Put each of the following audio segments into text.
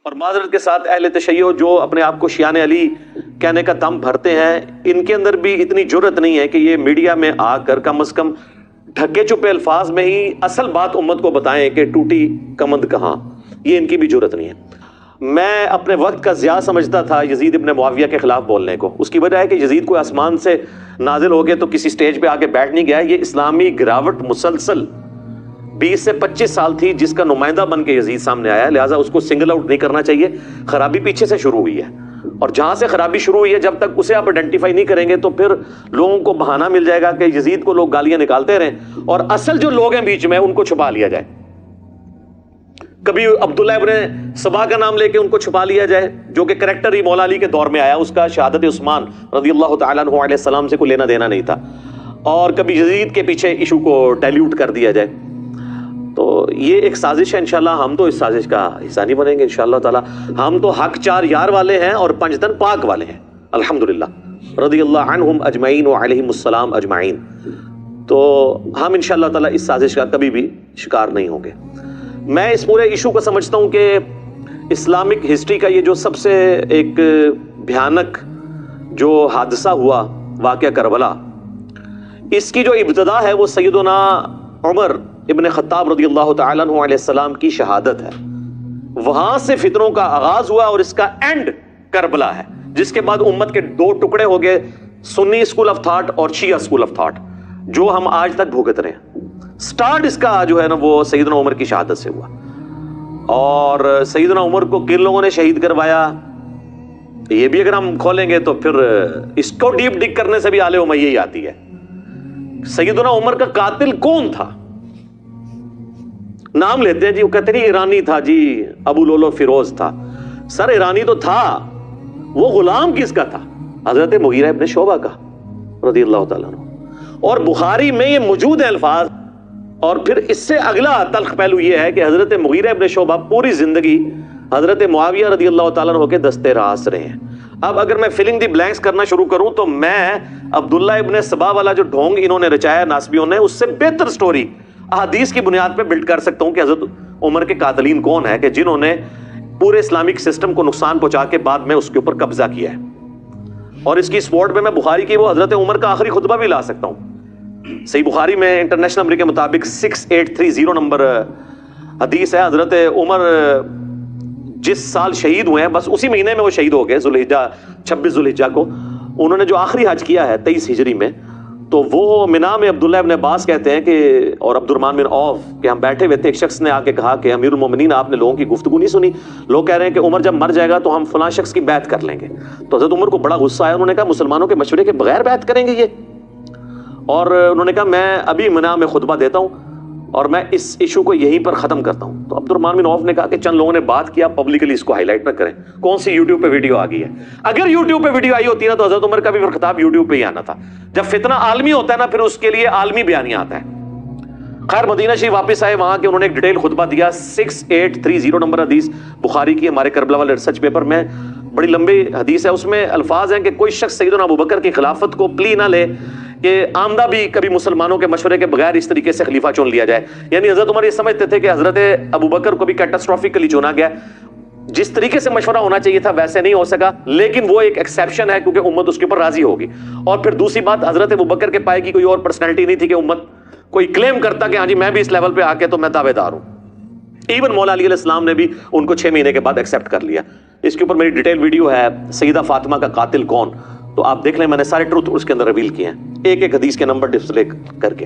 اور معذرت کے ساتھ اہل تشیع جو اپنے آپ کو شیعان علی کہنے کا دم بھرتے ہیں، ان کے اندر بھی اتنی جرت نہیں ہے کہ یہ میڈیا میں آ کر کم از کم ڈھکے چھپے الفاظ میں ہی اصل بات امت کو بتائیں کہ ٹوٹی کمند کہاں. یہ ان کی بھی جرت نہیں ہے. میں اپنے وقت کا ضیاع سمجھتا تھا یزید ابن معاویہ کے خلاف بولنے کو. اس کی وجہ ہے کہ یزید کوئی آسمان سے نازل ہو گئے تو کسی سٹیج پہ آ کے بیٹھ نہیں گیا. یہ اسلامی گراوٹ مسلسل 20 سے 25 سال تھی جس کا نمائندہ بن کے یزید سامنے آیا، لہٰذا اس کو سنگل آؤٹ نہیں کرنا چاہیے. خرابی پیچھے سے شروع ہوئی ہے، اور جہاں سے خرابی شروع ہوئی ہے جب تک اسے آپ آئیڈینٹیفائی نہیں کریں گے تو پھر لوگوں کو بہانہ مل جائے گا کہ یزید کو لوگ گالیاں نکالتے رہیں اور اصل جو لوگ ہیں بیچ میں ان کو چھپا لیا جائے. کبھی عبداللہ ابن سبا کا نام لے کے ان کو چھپا لیا جائے، جو کہ کریکٹر ہی مولا علی کے دور میں آیا، اس کا شہادت عثمان رضی اللہ تعالیٰ عنہ علیہ السلام سے کوئی لینا دینا نہیں تھا. اور کبھی یزید کے پیچھے ایشو کو ڈائلیوٹ کر دیا جائے. تو یہ ایک سازش ہے. انشاءاللہ ہم تو اس سازش کا حصہ نہیں بنیں گے انشاءاللہ تعالی. ہم تو حق چار یار والے ہیں اور پنجتن پاک والے ہیں الحمدللہ رضی اللہ عنہم اجمعین وعلیہم السلام اجمعین. تو ہم انشاءاللہ تعالی اس سازش کا کبھی بھی شکار نہیں ہوں گے. میں اس پورے ایشو کو سمجھتا ہوں کہ اسلامک ہسٹری کا یہ جو سب سے ایک بھیانک جو حادثہ ہوا، واقعہ کربلا، اس کی جو ابتدا ہے وہ سیدنا عمر ابن خطاب رضی اللہ تعالیٰ عنہ علیہ السلام کی شہادت ہے. وہاں سے فتنوں کا آغاز ہوا اور اس کا اینڈ کربلا ہے، جس کے بعد امت کے دو ٹکڑے ہو گئے، سنی اسکول آف تھاٹ اور شیعہ اسکول آف تھاٹ، جو ہم آج تک بھگت رہے ہیں. سٹارٹ اس کا جو ہے نا وہ سیدنا عمر کی شہادت سے ہوا. اور سیدنا عمر کو کن لوگوں نے شہید کروایا، یہ بھی اگر ہم کھولیں گے تو پھر اس کو ڈیپ ڈگ کرنے سے بھی آل امیہ ہی آتی ہے. سیدنا عمر کا قاتل کون تھا؟ نام لیتے ہیں جی، وہ کہتے ہیں ایرانی تھا جی، ابو لولو فیروز تھا. سر ایرانی تو تھا، وہ غلام کس کا تھا؟ حضرت مغیرہ ابن شعبہ کا رضی اللہ تعالیٰ عنہ. اور بخاری میں یہ موجود ہے الفاظ. اور پھر اس سے اگلا تلخ پہلو یہ ہے کہ حضرت مغیرہ ابن شعبہ پوری زندگی حضرت معاویہ رضی اللہ تعالیٰ عنہ کے دستے راس رہے ہیں. اب اگر میں فلنگ دی بلینکس کرنا شروع کروں تو میں عبداللہ ابن سبا والا جو ڈھونگ انہوں نے رچایا ناسبیوں نے، اس سے بہتر سٹوری احادیث کی بنیاد پہ بلڈ کر سکتا ہوں کہ حضرت عمر کے قاتلین کون ہیں کہ جنہوں نے پورے اسلامک سسٹم کو نقصان پہنچا کے بعد میں اس کے اوپر قبضہ کیا ہے. اور اس کی سپورٹ میں بخاری کی وہ حضرت عمر کا آخری خطبہ بھی لا سکتا ہوں. صحیح بخاری میں انٹرنیشنل نمبر کے مطابق 6830 نمبر حدیث ہے. حضرت عمر جس سال شہید ہوئے ہیں، بس اسی مہینے میں وہ شہید ہو گئے، 26 ذوالحجہ کو. انہوں نے جو آخری حج کیا ہے 23 ہجری میں، تو وہ مینا میں عبداللہ ابن عباس کہتے ہیں کہ اور عبد الرحمن بن عوف کہ ہم بیٹھے ہوئے تھے، ایک شخص نے آ کے کہا کہ امیر المومنین آپ نے لوگوں کی گفتگو نہیں سنی، لوگ کہہ رہے ہیں کہ عمر جب مر جائے گا تو ہم فلاں شخص کی بیعت کر لیں گے. تو حضرت عمر کو بڑا غصہ آیا، انہوں نے کہا مسلمانوں کے مشورے کے بغیر بیعت کریں گے یہ؟ اور انہوں نے کہا میں ابھی منع میں خطبہ دیتا ہوں اور میں اس ایشو کو یہیں پر ختم کرتا ہوں. تو عبد الرحمن بن عوف نے کہا کہ چند لوگوں نے بات کیا، پبلکلی اس کو ہائی لائٹ نہ کریں. کون سی یوٹیوب پہ ویڈیو آ گئی ہے؟ اگر یوٹیوب پہ ویڈیو آئی ہوتی نا تو حضرت عمر کا بھی خطاب یوٹیوب پہ ہی آنا تھا. جب فتنہ عالمی ہوتا ہے نا پھر اس کے لیے عالمی بیانیہ آتا ہے. خیر مدینہ شریف واپس آئے، وہاں کے انہوں نے ایک ڈیٹیل خطبہ دیا. 6830 نمبر حدیث بخاری کی، ہمارے کربلا والے ریسرچ پیپر میں بڑی لمبی حدیث ہے. اس میں الفاظ ہیں کہ کوئی شخص سیدنا ابو بکر کی خلافت کو پلی نہ لے کہ آمدہ بھی کبھی مسلمانوں کے مشورے کے بغیر اس طریقے سے خلیفہ چن لیا جائے. یعنی حضرت عمر یہ سمجھتے تھے کہ حضرت ابو بکر کو بھی کیٹاسٹروفیکلی چنا گیا، جس طریقے سے مشورہ ہونا چاہیے تھا ویسے نہیں ہو سکا، لیکن وہ ایک ایکسیپشن ہے کیونکہ امت اس کے اوپر راضی ہوگی. اور پھر دوسری بات، حضرت ابو بکر کے پائے کی کوئی اور پرسنالٹی نہیں تھی کہ امت کوئی کلیم کرتا کہ ہاں جی میں بھی اس لیول پہ آ کے تو میں دعوے دار ہوں. ایون مولا علی علیہ السلام نے بھی ان کو 6 مہینے کے بعد ایکسیپٹ کر لیا. اس کے اوپر میری ڈیٹیل ویڈیو ہے، سیدہ فاطمہ کا قاتل کون، تو آپ دیکھ لیں، میں نے سارے ٹروتھ اس کے اندر ریویل کیے ہیں ایک ایک حدیث کے نمبر ڈسپلے کر کے.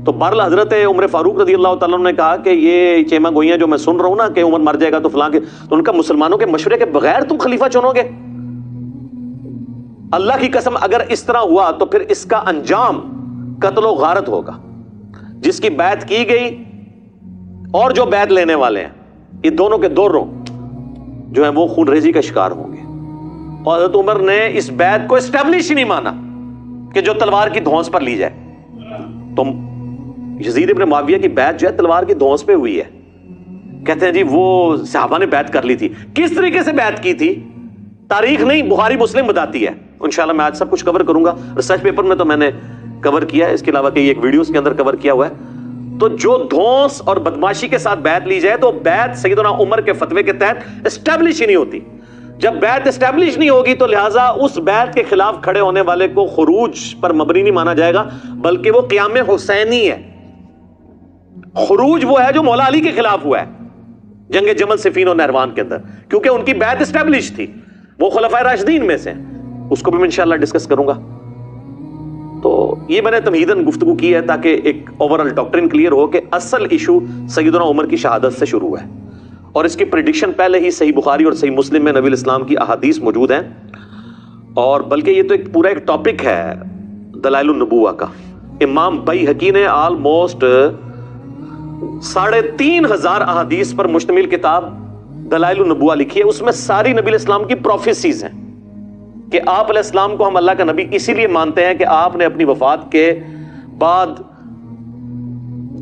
تو بہرحال حضرت عمر فاروق رضی اللہ تعالیٰ عنہ نے کہا کہ یہ چیما گوئیاں جو میں سن رہا ہوں نا کہ عمر مر جائے گا تو فلاں کے، تو ان کا مسلمانوں کے مشورے کے بغیر تم خلیفہ چنو گے؟ اللہ کی قسم اگر اس طرح ہوا تو پھر اس کا انجام قتل و غارت ہوگا. جس کی بیعت کی گئی اور جو بیعت لینے والے ہیں، یہ دونوں کے دونوں جو ہیں وہ خون ریزی کا شکار ہوں گے. اور حضرت عمر نے اس بیعت کو اسٹیبلش ہی نہیں مانا کہ جو تلوار کی دھونس پر لی جائے. تو یزید ابن معاویہ کی بیعت جو ہے تلوار کی دھونس پہ ہوئی ہے. کہتے ہیں جی وہ صحابہ نے بیعت کر لی تھی. کس طریقے سے بیعت کی تھی تاریخ نہیں، بخاری مسلم بتاتی ہے. انشاءاللہ میں آج سب کچھ کور کروں گا. ریسرچ پیپر میں تو میں نے کور کیا ہے، اس کے علاوہ کئی ایک ویڈیوز کے اندر کور کیا ہوا ہے. تو جو دھونس اور بدماشی کے ساتھ بیعت لی جائے تو بیعت سیدنا عمر کے فتوے کے تحت اسٹیبلش ہی نہیں ہوتی. جب بیعت اسٹیبلش نہیں ہوگی تو لہٰذا اس بیعت کے خلاف کھڑے ہونے والے کو خروج پر مبنی نہیں مانا جائے گا، بلکہ وہ قیام حسینی ہے. خروج وہ ہے جو مولا علی کے خلاف ہوا ہے جنگ جمل صفین اور نہروان کے اندر، کیونکہ ان کی بیعت اسٹیبلش تھی، وہ خلفائے راشدین میں سے. اس کو بھی میں انشاءاللہ ڈسکس کروں گا. تو یہ میں نے تمہیداً گفتگو کی ہے تاکہ ایک اوورال ڈاکٹرن کلیئر ہو کہ اصل ایشو سیدنا عمر کی شہادت سے شروع ہے، اور اس کی پریڈکشن پہلے ہی صحیح بخاری اور صحیح مسلم میں نبی الاسلام کی احادیث موجود ہیں. اور بلکہ یہ تو ایک پورا ایک ٹاپک ہے دلائل النبوہ کا. امام بیہقی نے آلموسٹ 3500 احادیث پر مشتمل کتاب دلائل النبوہ لکھی ہے. اس میں ساری نبی الاسلام کی پروفیسیز ہیں کہ آپ علیہ السلام کو ہم اللہ کا نبی اسی لیے مانتے ہیں کہ آپ نے اپنی وفات کے بعد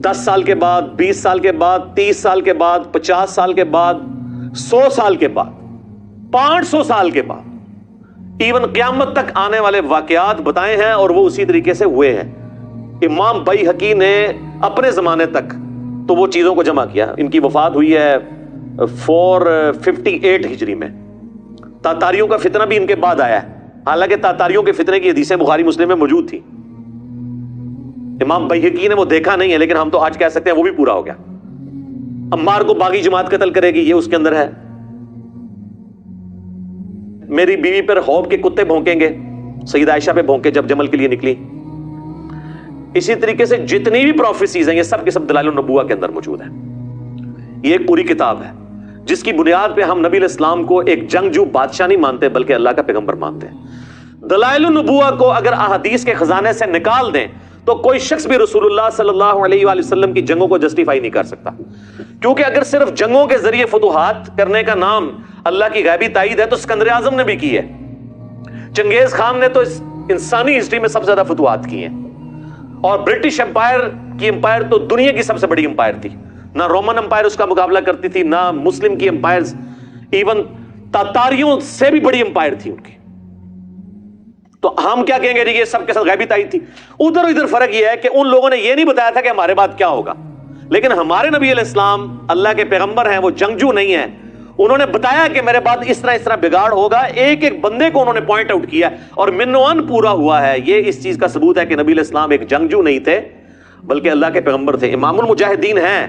10 سال کے بعد، 20 سال کے بعد، 30 سال کے بعد، 50 سال کے بعد، 100 سال کے بعد، 500 سال کے بعد، ایون قیامت تک آنے والے واقعات بتائے ہیں، اور وہ اسی طریقے سے ہوئے ہیں. امام بیہقی نے اپنے زمانے تک تو وہ چیزوں کو جمع کیا. ان کی وفات ہوئی ہے 458 ہجری میں. تاتاریوں کا فتنہ بھی ان کے بعد آیا ہے، حالانکہ تاتاریوں کے فتنے کی حدیثیں بخاری مسلم میں موجود تھی. امام بیہقی نے وہ دیکھا نہیں ہے، لیکن ہم تو آج کہہ سکتے ہیں وہ بھی پورا ہو گیا. عمار کو باغی جماعت قتل کرے گی، یہ اس کے اندر ہے. میری بیوی پر خوف کے کتے بھونکیں گے، سیدہ عائشہ پہ بھونکے جب جمل کے لیے نکلی. اسی طریقے سے جتنی بھی پروفیسیز ہیں یہ سب کے سب دلائل النبوہ کے اندر موجود ہیں. یہ ایک پوری کتاب ہے جس کی بنیاد پہ ہم نبی علیہ السلام کو ایک جنگجو بادشاہ نہیں مانتے بلکہ اللہ کا پیغمبر مانتے ہیں. دلائل النبوہ کو اگر احادیث کے خزانے سے نکال دیں تو کوئی شخص بھی رسول اللہ صلی اللہ علیہ وآلہ وسلم کی جنگوں کو جسٹیفائی نہیں کر سکتا. کیونکہ اگر صرف جنگوں کے ذریعے فتوحات کرنے کا نام اللہ کی غیبی تائید ہے تو سکندر اعظم نے بھی کی ہے. چنگیز خان نے تو انسانی ہسٹری میں سب سے زیادہ فتوحات کی ہیں، اور برٹش امپائر کی امپائر تو دنیا کی سب سے بڑی امپائر تھی. نہ رومن امپائر اس کا مقابلہ کرتی تھی، نہ مسلم کی امپائرز، ایون تاتاریوں سے بھی بڑی امپائر تھی ان کی. تو ہم کیا کہیں گے جی یہ سب کے ساتھ غیبی تائید تھی. ادھر فرق یہ ہے کہ ان لوگوں نے یہ نہیں بتایا تھا کہ ہمارے بعد کیا ہوگا، لیکن ہمارے نبی علیہ السلام اللہ کے پیغمبر ہیں، وہ جنگجو نہیں ہیں. انہوں نے بتایا کہ میرے بعد اس طرح بگاڑ ہوگا. ایک ایک بندے کو انہوں نے پوائنٹ آؤٹ کیا اور منوان پورا ہوا ہے. یہ اس چیز کا ثبوت ہے کہ نبی علیہ السلام ایک جنگجو نہیں تھے بلکہ اللہ کے پیغمبر تھے. امام المجاہدین ہیں.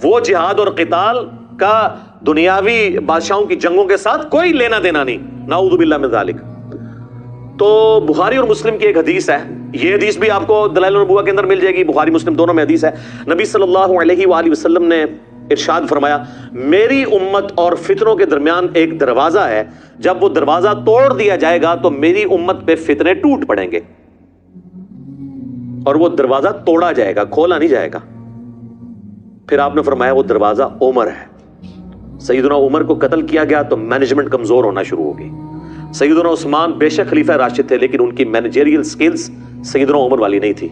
وہ جہاد اور قتال کا دنیاوی بادشاہوں کی جنگوں کے ساتھ کوئی لینا دینا نہیں، نعوذ باللہ من ذالک. تو بخاری اور مسلم کی ایک حدیث ہے، یہ حدیث بھی آپ کو دلائل النبوہ کے اندر مل جائے گی، بخاری مسلم دونوں میں حدیث ہے. نبی صلی اللہ علیہ وآلہ وسلم نے ارشاد فرمایا، میری امت اور فتنوں کے درمیان ایک دروازہ ہے، جب وہ دروازہ توڑ دیا جائے گا تو میری امت پہ فتنے ٹوٹ پڑیں گے. اور وہ دروازہ توڑا جائے گا، کھولا نہیں جائے گا. پھر آپ نے فرمایا وہ دروازہ عمر ہے. سیدنا عمر کو قتل کیا گیا تو مینجمنٹ کمزور ہونا شروع ہو گئی. سیدنا عثمان بے شک خلیفہ راشد تھے لیکن ان کی مینیجریل سکلز سیدنا عمر والی نہیں تھی.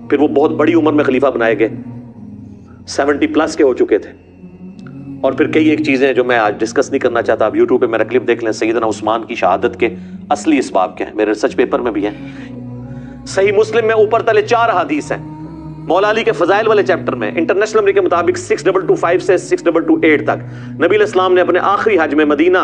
پھر وہ بہت بڑی عمر میں خلیفہ بنائے گئے، 70+ کے ہو چکے تھے. اور پھر کئی ایک چیزیں جو میں آج ڈسکس نہیں کرنا چاہتا، آپ یوٹیوب پہ میرا کلپ دیکھ لیں. سیدنا عثمان کی شہادت کے اصلی اسباب کیا ہیں، میرے ریسرچ پیپر میں بھی ہیں. صحیح مسلم میں اوپر تلے 4 حدیث ہیں. مولا علی کے فضائل والے چیپٹر میں انٹرنیشنل نمبر کے مطابق 6225 سے 6228 تک نبی علیہ السلام نے اپنے آخری حج میں مدینہ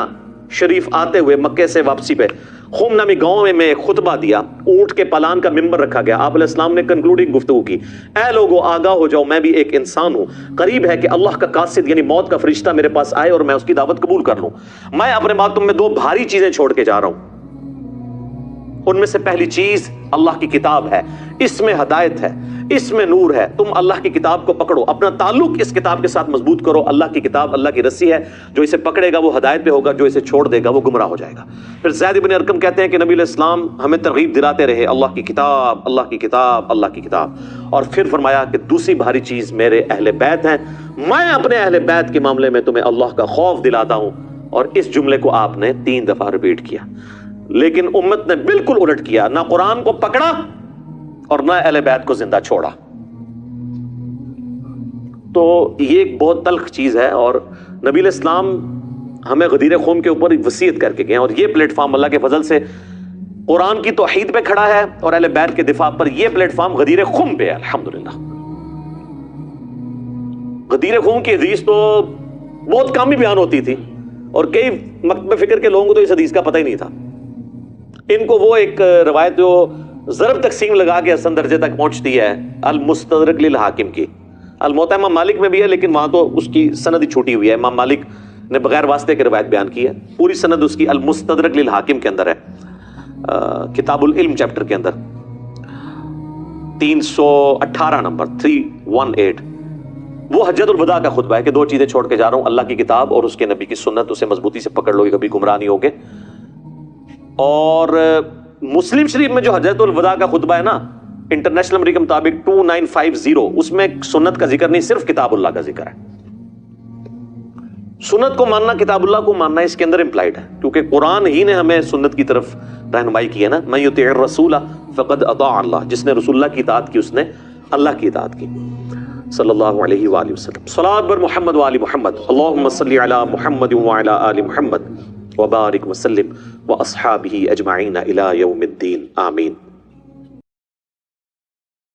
شریف آتے ہوئے مکے سے واپسی پہ خم نامی گاؤں میں خطبہ دیا. اونٹ کے پالان کا ممبر رکھا گیا. آپ علیہ السلام نے کنکلوڈنگ گفتگو کی، اے لوگو آگاہ ہو جاؤ، میں بھی ایک انسان ہوں. قریب ہے کہ اللہ کا قاصد یعنی موت کا فرشتہ میرے پاس آئے اور میں اس کی دعوت قبول کر لوں. میں اپنے بعد تم میں 2 بھاری چیزیں چھوڑ کے جا رہا ہوں. ان میں سے پہلی چیز اللہ کی کتاب ہے، اس میں ہدایت ہے، اس میں نور ہے. تم اللہ کی کتاب کو پکڑو، اپنا تعلق اس کتاب کے ساتھ مضبوط کرو. اللہ کی کتاب اللہ کی رسی ہے، جو اسے پکڑے گا وہ ہدایت پہ ہوگا، جو اسے چھوڑ دے گا وہ گمراہ ہو جائے گا. پھر زید بن ارقم کہتے ہیں کہ نبی علیہ السلام ہمیں ترغیب دلاتے رہے، اللہ کی کتاب، اللہ کی کتاب، اللہ کی کتاب. اور پھر فرمایا کہ دوسری بھاری چیز میرے اہل بیت ہیں، میں اپنے اہل بیت کے معاملے میں تمہیں اللہ کا خوف دلاتا ہوں. اور اس جملے کو آپ نے 3 دفعہ ریپیٹ کیا. لیکن امت نے بالکل الٹ کیا، نہ قرآن کو پکڑا اور نہ اہل بیت کو زندہ چھوڑا. تو یہ ایک بہت تلخ چیز ہے. اور نبی علیہ السلام ہمیں غدیر خم کے اوپر وصیت کر کے گئے، اور یہ پلیٹ فارم اللہ کے فضل سے قرآن کی توحید پہ کھڑا ہے اور اہل بیت کے دفاع پر یہ پلیٹ فارم غدیر خم پہ ہے الحمدللہ. غدیر خون کی حدیث تو بہت کم ہی بیان ہوتی تھی، اور کئی مکتب فکر کے لوگوں کو تو اس حدیث کا پتہ ہی نہیں تھا. ان کو وہ ایک روایت جو ضرب تقسیم لگا کے حسن درجے تک پہنچتی ہے المستدرک للحاکم کی، الموطا امام مالک میں بھی ہے لیکن وہاں تو اس کی سند ہی چھوٹی ہوئی ہے. امام مالک نے بغیر واسطے کے روایت بیان کی ہے، پوری سند اس کی المستدرک للحاکم کے اندر ہے، کتاب العلم چیپٹر کے اندر 318 نمبر 318. وہ حجت الوداع کا خطبہ ہے کہ 2 چیزیں چھوڑ کے جا رہا ہوں، اللہ کی کتاب اور اس کے نبی کی سنت، اسے مضبوطی سے پکڑ لو گے کبھی گمراہ نہیں ہوگے. اور مسلم شریف میں جو حجت الوداع کا خطبہ ہے نا، انٹرنیشنل نمبر کے مطابق 2950، اس میں سنت کا ذکر نہیں، صرف کتاب اللہ کا ذکر ہے. سنت کو ماننا، کتاب اللہ کو ماننا اس کے اندر امپلائڈ ہے، کیونکہ قرآن ہی نے ہمیں سنت کی طرف رہنمائی کی ہے نا. من یطیع الرسول فقد اطاع اللہ، جس نے رسول اللہ کی اطاعت کی اس نے اللہ کی اطاعت کی. صلی اللہ علیہ وآلہ وسلم. صلاۃ بر محمد وآل محمد. اللہم صلی علی محمد وعلی آل محمد وبارک وسلم واصحابہ اجمعین الی یوم الدین. آمین.